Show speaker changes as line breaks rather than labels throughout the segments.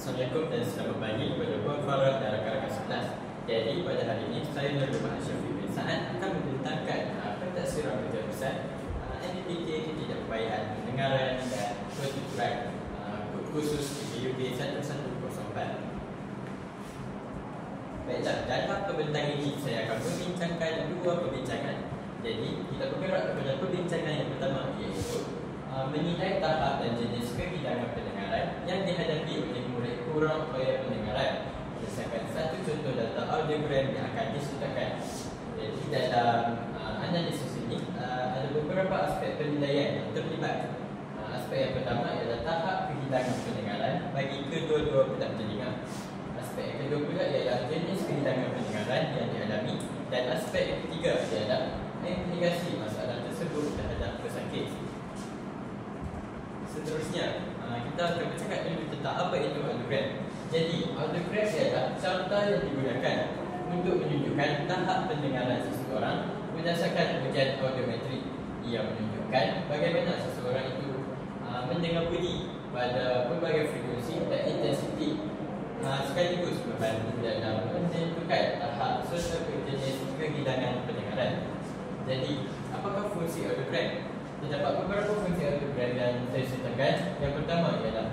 Assalamualaikum dan selamat pagi kepada Puan Farah dan rakan-rakan sekelas. Jadi pada hari ini saya Nur Rahman Syafiq bin Sa'ad akan membentangkan pentadsiran kerja besar NDPK Ketidakberbahagiaan Pendengaran dan Pertuturan khusus PUB 1104. Baiklah, dalam pembentangan ini saya akan membincangkan dua perbincangan. Jadi kita bergerak kepada perbincangan yang pertama, iaitu menilai tahap dan jenis kehilangan pendengaran yang dihadapi oleh murid kurang upaya pendengaran berdasarkan satu contoh data audiogram yang akan disertakan. Jadi dalam analisis ini ada beberapa aspek penilaian yang terlibat. Aspek yang pertama ialah tahap kehilangan pendengaran bagi kedua-dua pedang telinga. Aspek yang kedua pula ialah jenis kehilangan pendengaran yang dialami, dan aspek yang ketiga ialah implikasi masalah tersebut terhadap pesakit. Seterusnya, kita akan bercakap dulu tentang apa itu audiogram. Jadi, audiogram ialah carta yang digunakan untuk menunjukkan tahap pendengaran seseorang berdasarkan ujian audiometri. Ia menunjukkan bagaimana seseorang itu mendengar bunyi pada berbagai frekuensi dan intensiti sekaligus membantu dalam menentukan tahap serta jenis kehilangan pendengaran. Jadi, apakah fungsi audiogram? Terdapat beberapa fungsi audiogram yang saya sertakan. Yang pertama ialah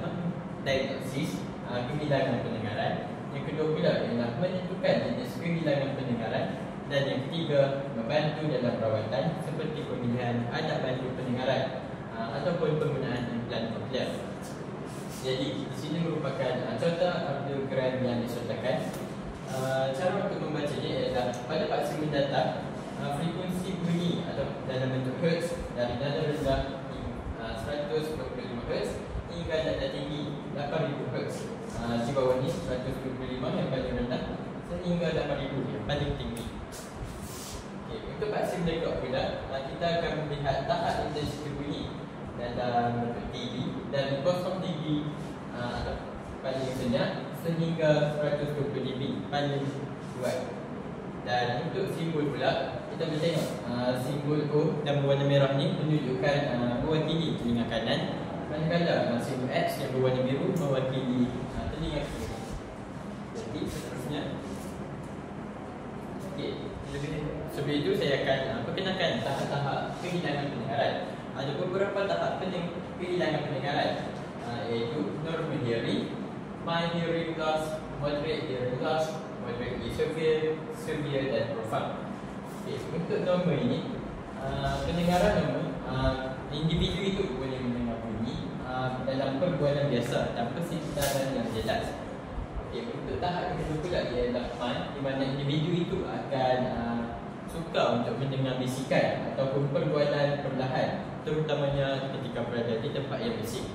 diagnosis kehilangan pendengaran. Yang kedua pula ialah menentukan jenis kehilangan pendengaran. Dan yang ketiga, membantu dalam rawatan seperti pemilihan alat bantu pendengaran ataupun penggunaan implan koklear. Jadi di sini merupakan contoh audiogram yang disertakan. Cara untuk membacanya ialah pada paksa mendatang frekuensi bunyi atau dalam bentuk hertz dari nada rendah 125 Hz hingga nada tinggi 8000 Hz. Di bawah ni 125 yang paling rendah sehingga 8000 yang paling tinggi. Okey, untuk paksa mendekat pula kita akan melihat tahap intensiti bunyi dalam bentuk dB dan 0 dB atau paling senyap sehingga 120 dB paling kuat. Dan untuk simbol pula, kita boleh tengok simbol O yang berwarna merah ni menunjukkan mewakili telinga kanan, manakala simbol X yang berwarna biru mewakili telinga kiri. Jadi seterusnya, okey, sebelum itu saya akan perkenalkan tahap-tahap kehilangan pendengaran. Ada beberapa tahap kehilangan pendengaran, iaitu normal hearing, mild hearing loss, moderate hearing loss, moderately severe, severe dan profound. Okay, untuk normal ini, pendengaran normal, individu itu boleh mendengar bunyi dalam perbualan biasa tanpa sintaran yang jelas. Okay, untuk tahap yang kedua pula ialah mild, di mana individu itu akan suka untuk mendengar bisikan ataupun perbualan perlahan, terutamanya ketika berada di tempat yang bising.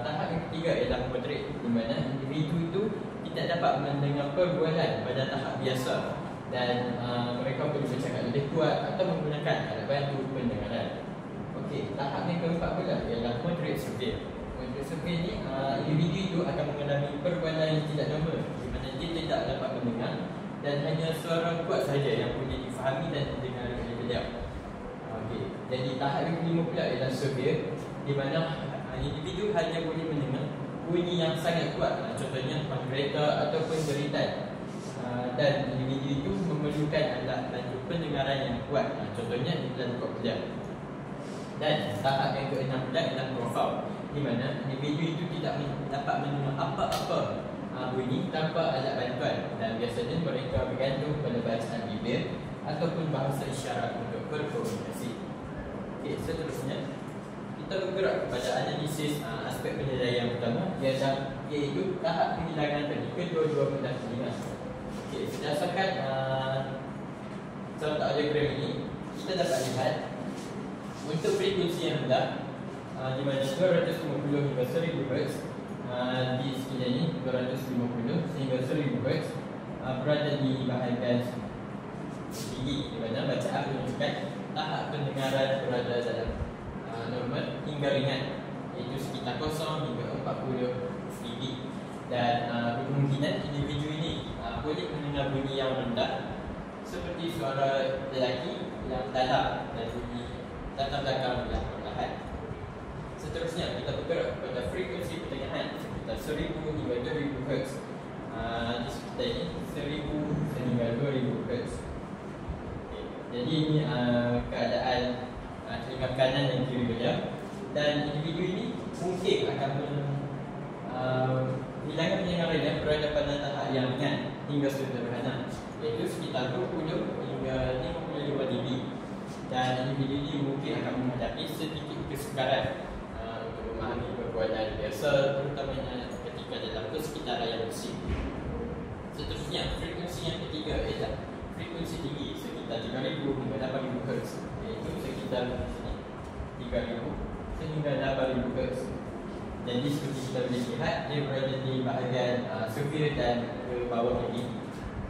Tahap yang ketiga ialah moderate, di mana individu itu tidak dapat mendengar perbualan pada tahap biasa dan mereka boleh bercakap lebih kuat atau menggunakan alat bantu pendengaran. Okey, tahap yang keempat pula ialah moderate severe. Moderate severe ni individu itu akan mengalami perbualan yang tidak normal, di mana dia tidak dapat mendengar dan hanya suara kuat sahaja yang boleh difahami dan didengar oleh beliau. Okey, jadi tahap yang kelima pula ialah severe, di mana individu hanya boleh mendengar bunyi yang sangat kuat, contohnya on kereta ataupun jeritan, dan individu itu memerlukan alat bantu pendengaran yang kuat, contohnya implan koklear. Dan tahap yang keenam pula ialah profound, di mana individu itu tidak dapat mendengar apa-apa bunyi tanpa alat bantuan, dan biasanya mereka bergantung pada bacaan bibir ataupun bahasa isyarat untuk berkomunikasi. Okey, seterusnya kita bergerak kepada analisis aspek penilaian yang pertama, iaitu tahap kehilangan tadi kedua-dua pedang telinga. Okey, berdasarkan contoh audiogram ini, kita dapat lihat untuk frekuensi yang rendah, di mana 250 hingga 1000 Hz, di sini ni 250 sehingga 1000 Hz berada di bahagian tinggi, di mana bacaan menunjukkan tahap pendengaran berada dalam normal hingga ringan, iaitu sekitar 0 hingga 40 dB. Dan kemungkinan individu ini boleh mendengar bunyi yang rendah seperti suara lelaki yang dalam dan bunyi latar belakang yang perlahan. Seterusnya kita bergerak kepada frekuensi pertengahan sekitar 1000 ini keadaan telinga kanan dan kiri beliau. Dan individu ini mungkin akan kehilangan pendengaran dan berada pada tahap yang ringan hingga sederhana, iaitu sekitar 20 hingga 55 dB. Dan individu ini mungkin akan menghadapi sedikit kesukaran untuk memahami perbualan biasa, terutamanya ketika dalam persekitaran yang bersih. Seterusnya, frekuensi yang ketiga ialah frekuensi tinggi sekitar 3000 hingga 8000 Hz, iaitu sekitar 3000 sehingga 8000 Hz. Jadi seperti kita boleh lihat, dia berada di bahagian severe dan ke bawah ini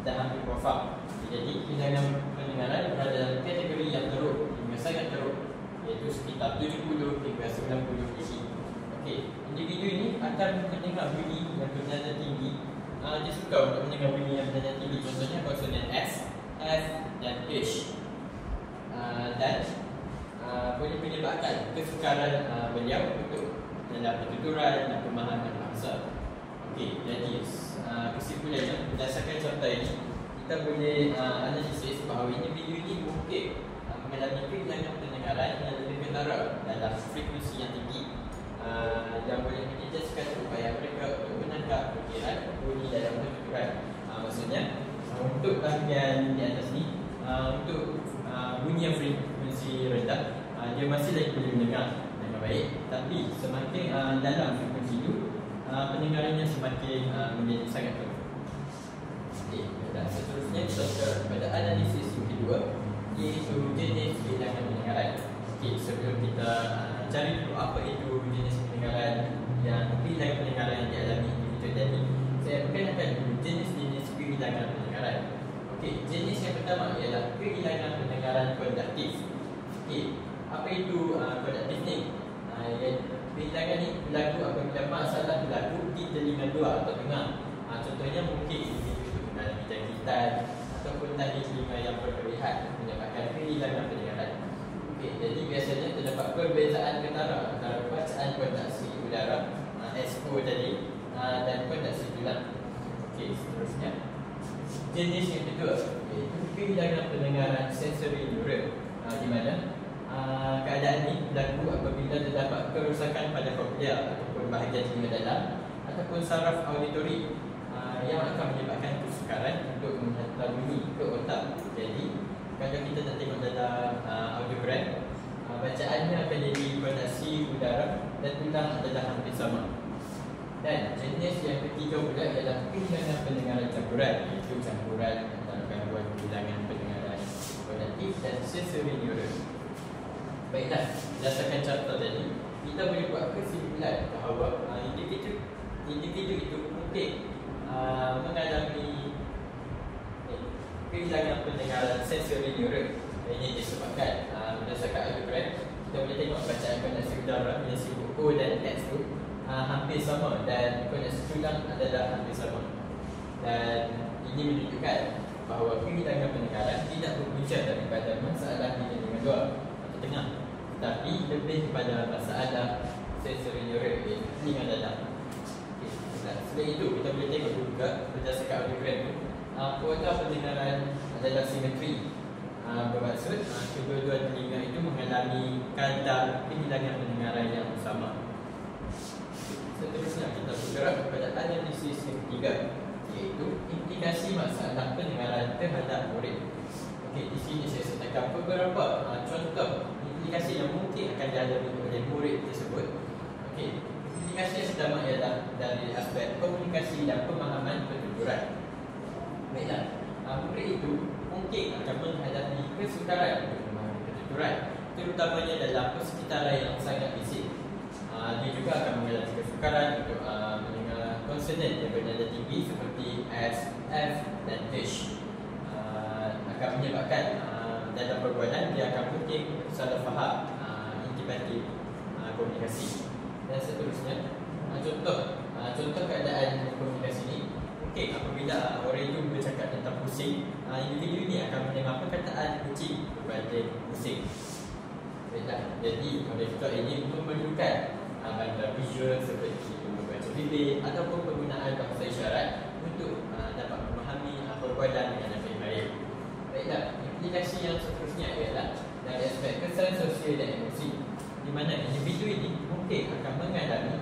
dan hampir wafat. Jadi kehilangan pendengaran berada dalam kategori yang teruk hingga sangat teruk, iaitu sekitar 70 hingga 90 dB. Okey, individu ini akan mendengar bunyi yang bernada tinggi. Dia suka untuk mendengar bunyi yang bernada tinggi, contohnya konsonan S, F dan H. Dan boleh menyebabkan kesukaran beliau untuk dalam pertuturan dan pemahaman bangsa. Okey, jadi kesimpulannya berdasarkan contoh ini, kita boleh analisis bahawa individu ini mungkin mengalami kehilangan pendengaran yang lebih ketara dalam frekuensi yang tinggi, yang boleh menjejaskan upaya mereka untuk menangkap perkiraan bunyi dalam pertuturan. Maksudnya untuk bahagian di atas ni, untuk bunyi yang frekuensi rendah, dia masih lagi boleh mendengar dengan baik, tapi semakin dalam frekuensi itu, pendengarannya semakin menjadi sangat teruk. Okay. Dan seterusnya kita pada analisis yang kedua, iaitu jenis kehilangan pendengaran. Okay, sebelum kita cari dulu apa itu jenis pendengaran yang kehilangan pendengaran yang dialami individu tadi, saya perkenalkan dulu jenis-jenis kehilangan pendengaran. Okay, jenis yang pertama ialah kehilangan pendengaran konduktif. Okay, apa itu konduktif ni? Kehilangan ni berlaku apabila masalah berlaku di telinga luar atau tengah. Contohnya mungkin individu mengalami jangkitan ataupun tali telinga yang berlebihan menyebabkan kehilangan pendengaran. Okey, jadi biasanya terdapat perbezaan ketara antara bacaan konduksi udara SO tadi dan konduksi tulang. Okey, seterusnya jenis yang kedua iaitu kehilangan pendengaran sensori neural, di mana keadaan ini berlaku apabila terdapat kerosakan pada koklear ataupun bahagian telinga dalam ataupun saraf auditori yang akan menyebabkan kesukaran untuk menghantar bunyi ke otak. Jadi kalau kita nak tengok dalam audiogram, bacaannya akan jadi konduksi udara dan tulang adalah hampir sama. Dan jenis yang ketiga pula ialah kehilangan pendengaran campuran, iaitu campuran antara gangguan kehilangan pendengaran konduktif dan sensori neural. Baiklah, berdasarkan contoh tadi, kita boleh buat kesimpulan bahawa individu itu mungkin mengalami kehilangan pendengaran sensori neural. Ini disebabkan berdasarkan audiogram, kita boleh tengok bacaan konduksi udara yang disebut O dan X tu hampir sama, dan konduksi tulang adalah hampir sama. Dan ini menunjukkan bahawa kehilangan pendengaran tidak berpunca daripada masalah di telinga luar atau tengah, tetapi lebih kepada masalah sensori neural, iaitu telinga dalam. Selain itu, kita boleh tengok juga berdasarkan audiogram tu, kuota pendengaran adalah simetri. Bermaksud kedua-dua telinga itu mengalami kadar kehilangan pendengaran yang sama. Seterusnya kita bergerak kepada analisis yang ketiga, iaitu implikasi masalah pendengaran terhadap murid. Okey, di sini saya sertakan beberapa contoh implikasi yang mungkin akan dialami oleh murid tersebut. Okey, implikasi yang pertama ialah dari aspek komunikasi dan pemahaman pertuturan. Baiklah, murid itu mungkin akan menghadapi kesukaran untuk memahami pertuturan, terutamanya dalam persekitaran yang sangat bising. Dia juga akan mengalami kesukaran untuk mendengar konsonan yang bernada tinggi seperti S, F dan H. Akan menyebabkan dalam perbualan dia akan mungkin salah faham, intimidatif komunikasi. Dan seterusnya, contoh keadaan komunikasi ini, mungkin apabila orang itu bercakap tentang pusing, individu ini akan mendengar perkataan kecil berbanding pusing. Baiklah, jadi oleh sebab ini memerlukan bantuan visual seperti membaca bibir ataupun penggunaan bahasa isyarat untuk dapat memahami perbualan dengan lebih baik. Baiklah, implikasi yang seterusnya ialah dari aspek kesan sosial dan emosi, di mana individu ini mungkin akan mengalami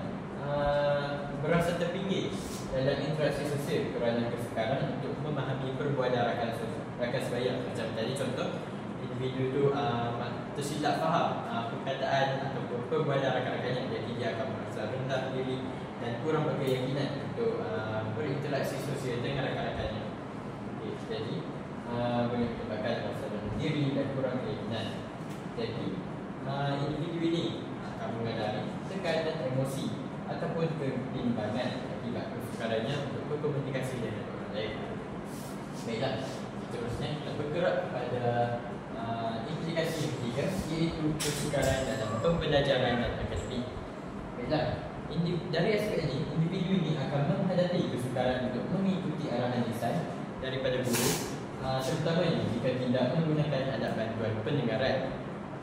berasa terpinggir dalam interaksi sosial kerana kesukaran untuk memahami perbuatan rakan sebaya. Macam tadi contoh, individu itu tersilap faham perkataan ataupun perbuatan rakan-rakannya, jadi dia akan merasa rendah diri dan kurang berkeyakinan untuk berinteraksi sosial dengan rakan-rakannya. Jadi boleh menyebabkan rasa rendah diri dan kurang keyakinan. Jadi individu ini akan mengalami tekanan emosi ataupun kebimbangan akibat kesukarannya untuk berkomunikasi dengan orang lain. Baiklah, seterusnya kita bergerak pada implikasi yang ketiga, iaitu kesukaran dalam pembelajaran dan akademik. Baiklah, dari aspek ini, individu ini akan menghadapi kesukaran untuk mengikuti arahan desain daripada guru, terutamanya jika tidak menggunakan alat bantuan pendengaran.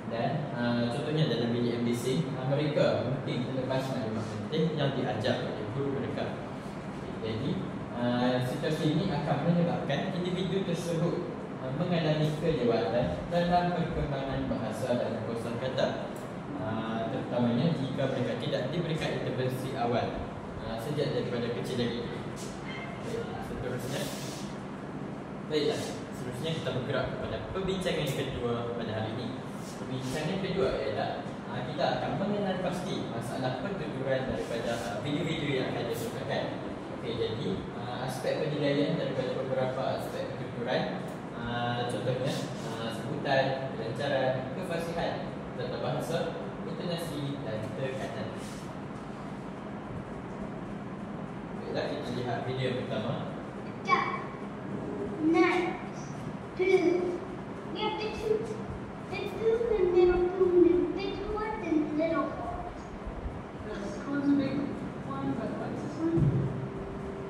Dan contohnya dalam bilik MDC, mereka mungkin terlepas maklumat penting yang diajar oleh guru mereka. Jadi situasi ini akan menyebabkan individu tersebut mengalami kelewatan dalam perkembangan bahasa dan kosakata, terutamanya jika mereka tidak diberikan intervensi awal sejak daripada kecil lagi. Seterusnya kita bergerak kepada perbincangan yang kedua pada hari ini. Perbincangan yang kedua ialah kita akan mengenal pasti masalah pentuturan daripada video-video yang akan disukakan. Okey, jadi aspek penilaian daripada beberapa aspek pentuturan, contohnya sebutan, kelancaran, kefasihan, tata bahasa, intonasi dan tekanan. Baiklah, kita lihat video yang pertama.
Night, blue. We have the two, the middle two, the big one, and the little one.
This one's a big one, but what's this one?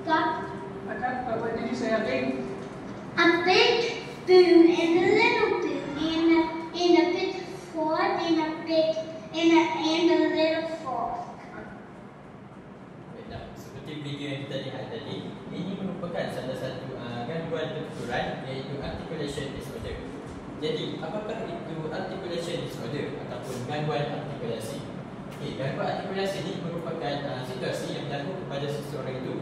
Got
A cup, but what did you say? A big?
a big spoon and a little spoon and a big fork and a little fork.
Baiklah, seperti video yang kita lihat tadi, ini merupakan salah satu gangguan pentuturan, iaitu articulation disorder. Jadi, apakah itu articulation disorder ataupun gangguan artikulasi? Gangguan artikulasi ini merupakan situasi yang berlaku kepada seseorang itu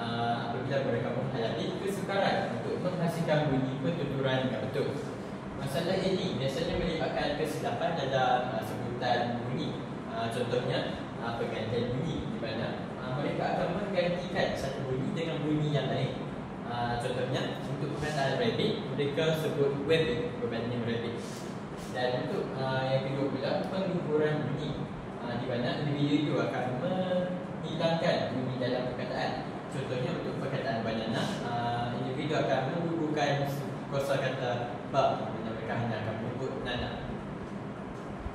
apabila mereka menghadapi kesukaran untuk menghasilkan bunyi pentuturan yang betul. Masalah ini biasanya melibatkan kesilapan dalam sebutan bunyi. Contohnya, pergantian bunyi, di mana mereka akan menggantikan satu bunyi dengan bunyi yang lain. Contohnya, untuk perkataan rabbit, mereka sebut rabbit berbanding rabbit. Dan untuk yang kedua pula, pengguguran bunyi, di mana individu itu akan menghilangkan bunyi dalam perkataan. Contohnya untuk perkataan banana, individu akan menggugurkan kosakata ba, di mana mereka hanya akan menyebut nana.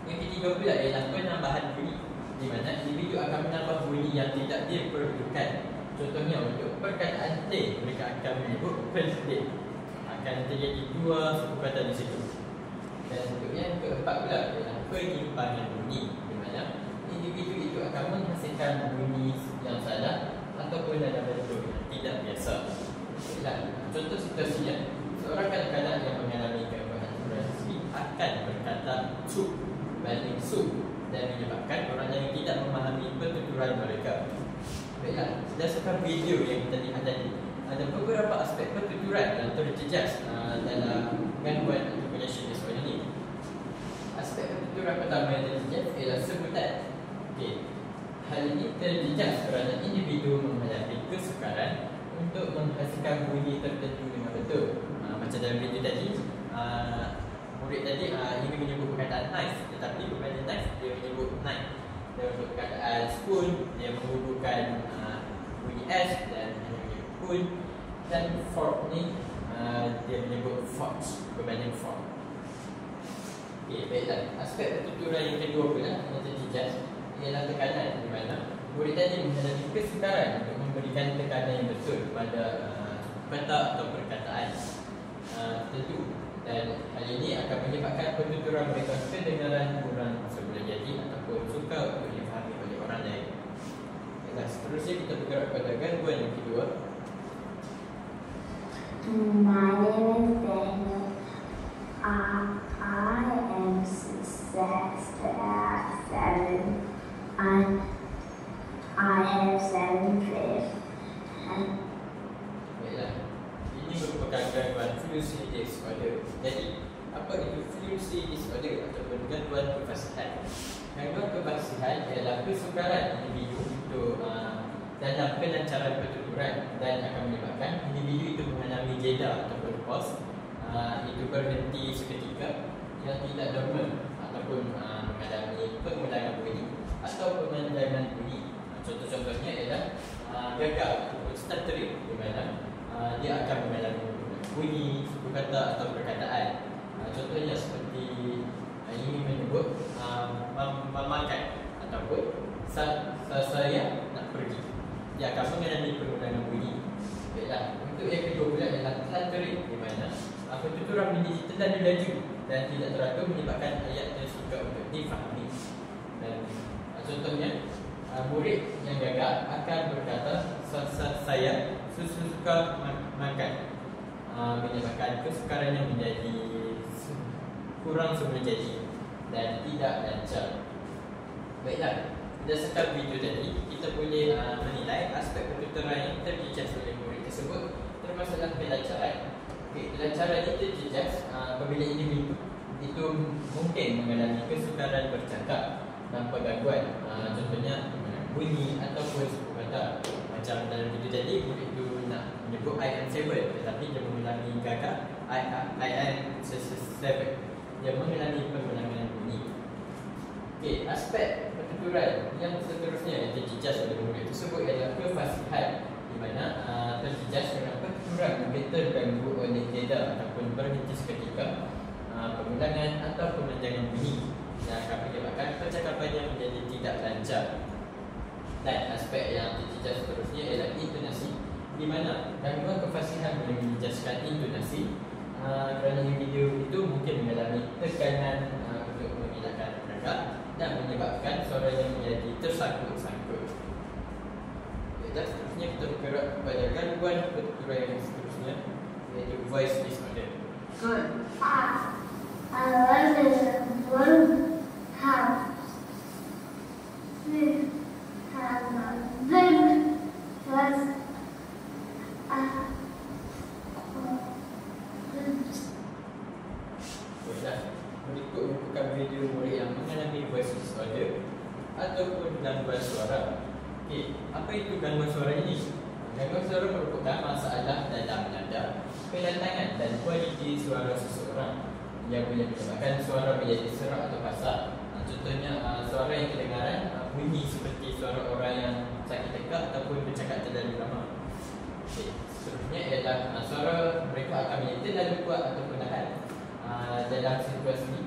Yang ketiga pula ialah penambahan bunyi, di mana individu akan menambah bunyi yang tidak diperlukan. Contohnya untuk perkataan play, mereka akan menyebut play. Akan terjadi dua suku kata di situ. Dan untuk yang keempat pula ialah penyimpangan bunyi, di mana individu itu akan menghasilkan bunyi yang salah ataupun dalam bentuk yang tidak biasa. Contoh situasinya, seorang kanak-kanak yang mengalami gangguan artikulasi akan berkata sup berbanding sup dan menyebabkan orang lain tidak memahami pentuturan mereka. Baiklah, berdasarkan video yang kita lihat tadi, ada beberapa aspek pentuturan yang terjejas dalam gangguan articulation disorder ini. Aspek pentuturan pertama yang terjejas ialah sebutan. Hal ini terjejas kerana individu menghadapi kesukaran untuk menghasilkan bunyi tertentu dengan betul. Macam dalam video tadi, murid tadi ingin menyebut perkataan knife, tetapi berbanding knife dia menyebut knife. Dan untuk perkataan spoon, dia menggugurkan bunyi S dan hanya menyebut spoon. Dan fork ni dia menyebut forks berbanding fork. Baiklah, aspek pentuturan yang kedua pula yang terjejas ialah tekanan, di mana murid tadi menghadapi kesukaran untuk memberikan tekanan yang betul kepada kata atau perkataan tertentu. Dan hal ini akan menyebabkan pentuturan mereka kedengaran kurang boleh jadi ataupun sukar untuk difahami oleh orang lain. Seterusnya kita bergerak pada gangguan yang kedua.
My name is Daniel. I have 7 fish.
Baiklah. Ini merupakan gangguan fluency disorder. Jadi, apa itu fluency disorder ataupun gangguan kefasihan? Gangguan kefasihan ialah kesukaran individu untuk dalam kelancaran pertuturan dan akan menyebabkan individu itu mengalami jeda ataupun pause, itu berhenti seketika yang tidak normal ataupun mengalami pengulangan bunyi atau pemandangan bunyi. Contoh-contohnya ialah gagal ataupun stuttering, di mana dia akan mengalami bunyi suku kata atau perkataan. Contohnya seperti ini menyebut memakan ataupun saya nak pergi. Dia akan mengalami pengulangan bunyi. Baiklah, untuk yang kedua pula ialah stuttering, di mana pertuturan menjadi terlalu laju dan tidak teratur menyebabkan ayat tersingkat untuk difahami. Dan contohnya murid yang gagal akan berkata saya suka makan, menyebabkan kesukarannya menjadi kurang semula jadi dan tidak lancar. Baiklah, berdasarkan video tadi kita boleh menilai aspek pertuturan yang terjejas oleh murid tersebut termasuklah kelancaran. Kelancaran itu terjejas apabila individu itu mungkin mengalami kesukaran bercakap tanpa gangguan, contohnya bunyi ataupun suku kata. Macam dalam video tadi, murid itu nak menyebut I am 7 tetapi dia mengalami gagak I am 7. Dia mengalami pengulangan bunyi. Okey, aspek pertuturan yang seterusnya yang terjejas oleh murid tersebut ialah kefasihan, di mana terjejas kerana pertuturan mungkin terganggu oleh jeda ataupun berhenti seketika, pengulangan atau pemanjangan bunyi yang akan menyebabkan percakapannya menjadi tidak lancar. Dan aspek yang terjejas seterusnya ialah intonasi, di mana gangguan kefasihan boleh menjejaskan intonasi kerana individu itu mungkin mengalami tekanan untuk menghilangkan rangka dan menyebabkan suaranya menjadi tersangkut-sangkut. Dan seterusnya kita bergerak kepada gangguan pertuturan yang seterusnya, iaitu voice disorder.
Good.
I live in a blue house. We have a big bus.
Baiklah, berikut merupakan video murid yang mengalami voice disorder ataupun gangguan suara. Okey, apa itu gangguan suara ini? Gangguan suara merupakan masalah dalam nada, kedatangan dan kualiti suara seseorang yang boleh menyebabkan suara menjadi serak atau kasar. Contohnya suara yang kedengaran bunyi seperti suara orang yang sakit tekak ataupun bercakap terlalu lama. Okey, seterusnya ialah suara mereka akan menjadi terlalu kuat ataupun perlahan dalam situasi.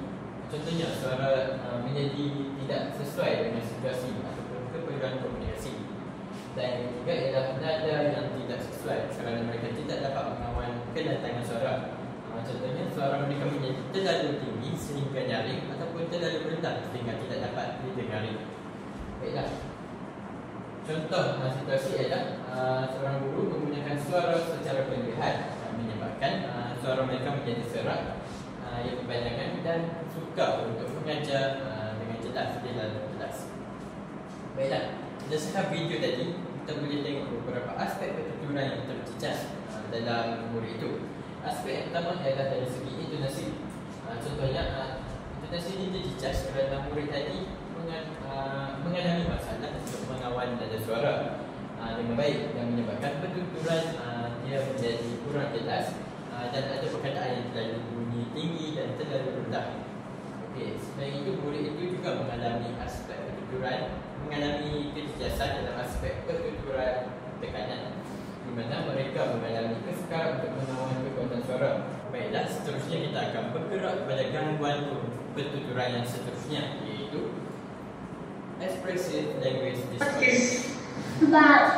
Contohnya suara menjadi tidak sesuai dengan situasi ataupun keperluan komunikasi. Dan yang ketiga ialah nada yang tidak sesuai kerana mereka tidak dapat mengawal kedatangan suara. Contohnya suara mereka menjadi terlalu tinggi sehingga nyaring ataupun terlalu rendah sehingga tidak dapat didengari. Baiklah, contoh situasi ialah seorang guru menggunakan suara secara berlebihan menyebabkan suara mereka menjadi serak, yang kebanyakan dan suka untuk mengajar dengan jelas di dalam kelas. Baiklah, berdasarkan video tadi kita boleh tengok beberapa aspek pertuturan yang terjejas dalam murid itu. Aspek yang pertama ialah dari segi intonasi. Contohnya intonasi ini terjejas kerana murid tadi mengalami masalah untuk mengawal nada suara dengan baik yang menyebabkan pertuturan dia menjadi kurang jelas dan ada perkataan yang terlalu bunyi tinggi dan terlalu rendah. Okey, selain itu murid itu juga mengalami aspek pertuturan, mengalami kejejasan dalam aspek pertuturan tekanan, di mana mereka mengalami kesukaran untuk mengawal kekuatan suara. Baiklah, seterusnya kita akan bergerak kepada gangguan pertuturan yang seterusnya, iaitu expressive language disorder.
But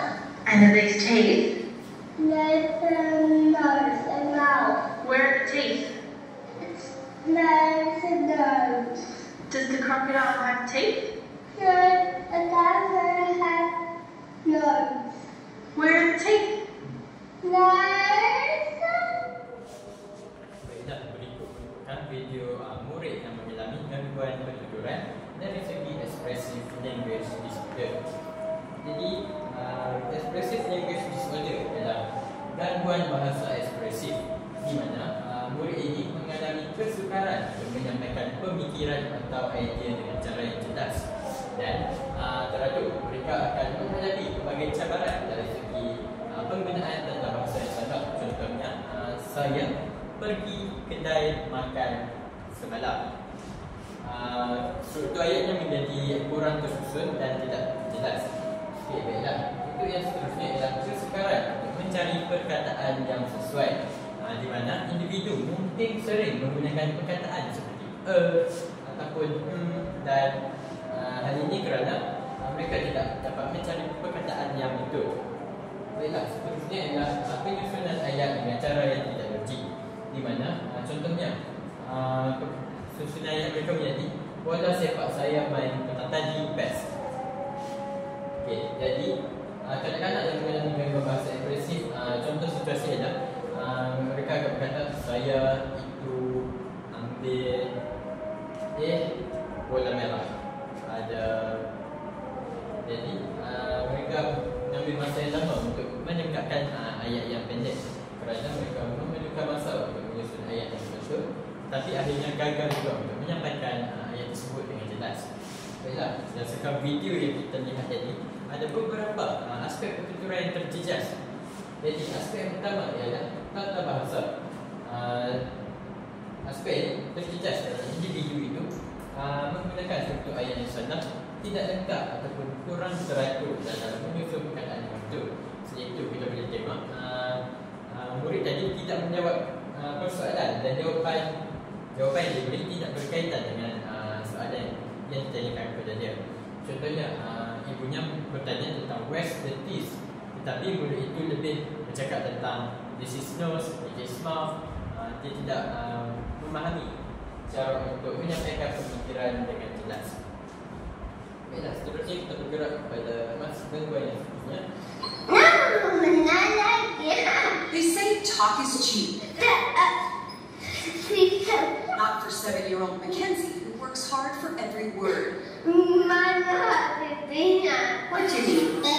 And the big teeth.
nose and mouth.
Where are the teeth?
Nose and nose.
Does the crocodile have teeth?
No, a doesn't have nose.
Where are the teeth?
Nose.
Baiklah, berikut merupakan video murid yang mengalami gangguan pertuturan dari segi expressive language disorder. Jadi expressive language disorder adalah gangguan bahasa ekspresif di mana murid ini mengalami kesukaran untuk menyampaikan pemikiran atau idea dengan cara yang jelas, dan teratur mereka akan menghadapi pelbagai cabaran dari segi penggunaan tata bahasa yang salah. Contohnya, saya pergi kedai makan semalam. Struktur ayatnya menjadi kurang tersusun dan tidak jelas. Okey, baiklah. Itu yang seterusnya ialah kesukaran untuk mencari perkataan yang sesuai, di mana individu mungkin sering menggunakan perkataan seperti ataupun dan hal ini kerana mereka tidak dapat mencari perkataan yang betul. Baiklah, seterusnya ialah penyusunan ayat dengan cara yang tidak logik, di mana contohnya susunan ayat mereka menjadi bola sepak saya main petang tadi best. Okey, jadi kanak-kanak yang mengalami gangguan bahasa ekspresif, contoh situasi adalah mereka akan berkata, saya itu ambil bola merah. Jadi mereka mengambil masa yang lama untuk menegakkan ayat yang pendek kerana mereka memerlukan masa untuk menyusun ayat yang betul, tapi akhirnya gagal juga untuk menyampaikan ayat tersebut dengan jelas. Baiklah, berdasarkan video yang kita lihat tadi, ada beberapa aspek pertuturan yang terjejas. Jadi aspek yang pertama ialah tata bahasa. Aspek terjejas adalah individu itu menggunakan struktur ayat yang salah, tidak lengkap ataupun kurang teratur dalam menyusun perkataan yang betul. Sejak itu kita boleh tengok murid tadi tidak menjawab persoalan, dan jawapan yang diberi tidak berkaitan dengan soalan yang ditanyakan kepada dia. Contohnya, ibunya bertanya tentang where's the teeth, tetapi murid itu lebih bercakap tentang this is nose, this is mouth. Dia tidak memahami cara untuk menyampaikan pemikiran dengan jelas. Baiklah, seterusnya kita bergerak kepada gangguan yang seterusnya.
They say talk is cheap. Not for 7-year-old Mackenzie, who works hard for every word. What do you mean?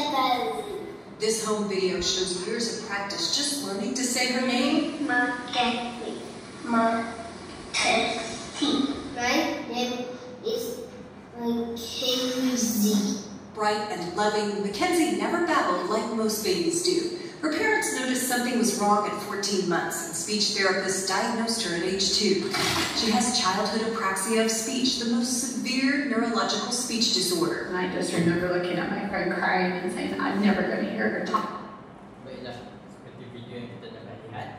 This home video shows years of practice just learning to say her name.
Mackenzie. My name is Mackenzie.
Bright and loving, Mackenzie never babbled like most babies do. Her parents noticed something was wrong at 14 months, and speech therapists diagnosed her at age 2. She has childhood apraxia of speech, the most severe neurological speech disorder.
And I just remember looking at my friend crying and saying, I'm never going to hear her talk.
Baiklah, seperti video yang kita dapat lihat,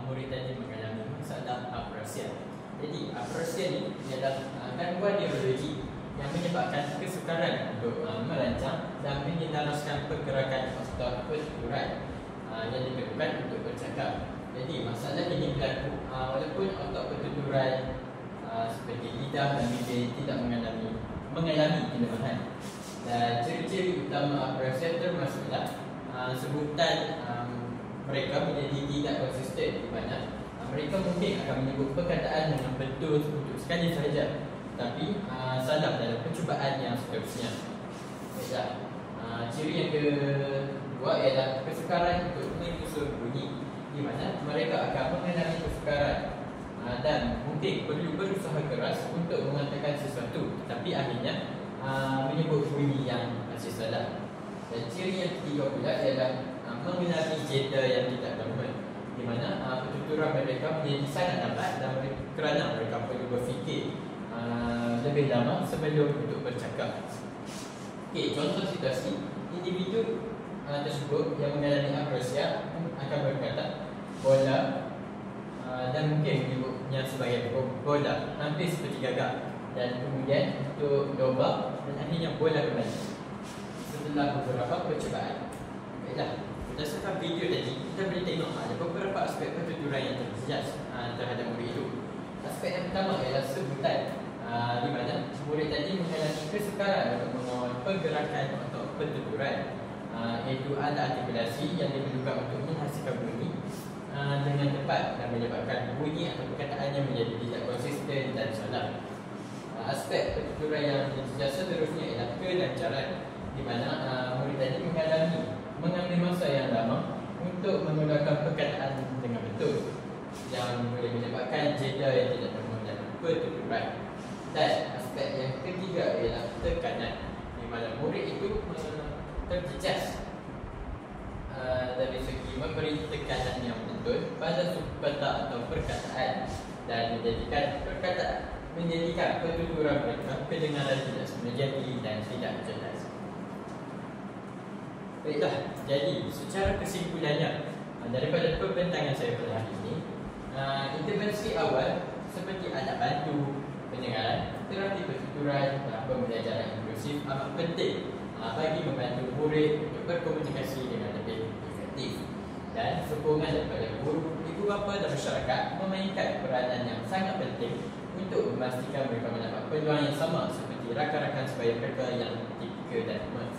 murid tadi mengalami masalah apraxia. Jadi apraxia ni adalah gangguan neurologi yang menyebabkan kesukaran untuk merancang dan menyelaraskan pergerakan otak pertuturan yang diperlukan untuk bercakap. Jadi masalah ini berlaku walaupun otak pertuturan seperti lidah dan bibir tidak mengalami kelemahan. Dan ciri-ciri utama apraxia termasuklah sebutan mereka menjadi tidak konsisten, di mana mereka mungkin akan menyebut perkataan dengan betul untuk sekali sahaja, tapi salah dalam percubaan yang seterusnya. Baiklah, ciri yang kedua ialah kesukaran untuk menyusun bunyi, di mana mereka akan mengalami kesukaran dan mungkin perlu berusaha keras untuk mengatakan sesuatu, tetapi akhirnya menyebut bunyi yang masih salah. Dan ciri yang ketiga pula ialah mengalami jeda yang tidak normal, di mana pertuturan mereka menjadi sangat lambat dan kerana mereka perlu berfikir lebih lama sebelum untuk bercakap. Okey, contoh situasi, individu tersebut yang mengalami apraxia akan berkata bola dan mungkin menyebutnya sebagai bola, hampir seperti gagak, dan kemudian untuk lobak dan akhirnya bola kembali setelah beberapa percubaan. Baiklah, berdasarkan video tadi, kita boleh tengok ada beberapa aspek pertuturan yang terjejas terhadap murid itu. Aspek yang pertama ialah sebutan, di mana murid tadi mengalami kesukaran untuk mengawal pergerakan atau pertuturan, iaitu alat artikulasi yang diperlukan untuk menghasilkan bunyi dengan tepat dan menyebabkan bunyi atau perkataannya menjadi tidak konsisten dan salah. Aspek pertuturan yang terjejas seterusnya ialah kelancaran, di di mana murid tadi mengambil masa yang lama untuk mengeluarkan perkataan dengan betul, yang boleh menyebabkan jeda yang tidak terpenuhi dan pertuturan. Dan aspek yang ketiga ialah tekanan, di mana murid itu terjejas dari segi memberi tekanan yang betul pada kata atau perkataan, dan menjadikan pertuturan mereka kedengaran tidak menjadi dan tidak jelas. Baiklah, jadi secara kesimpulannya daripada pembentangan saya pada hari ini, intervensi awal seperti alat bantu pendengaran, terapi pertuturan dan pembelajaran inklusif amat penting bagi membantu murid untuk berkomunikasi dengan lebih efektif. Dan sokongan daripada guru, ibu bapa dan masyarakat memainkan peranan yang sangat penting untuk memastikan mereka mendapat peluang yang sama seperti rakan-rakan sebaya mereka yang tipikal dan emas.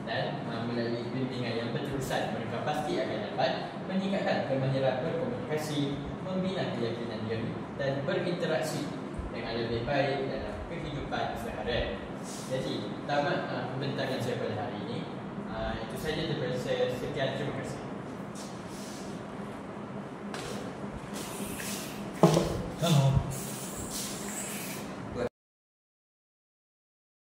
Dan melalui bimbingan yang berterusan, mereka pasti akan dapat meningkatkan kemahiran berkomunikasi, membina keyakinan diri dan berinteraksi dengan lebih baik dalam kehidupan seharian. Jadi, tamat pembentangan saya pada hari ini. Itu saja daripada saya.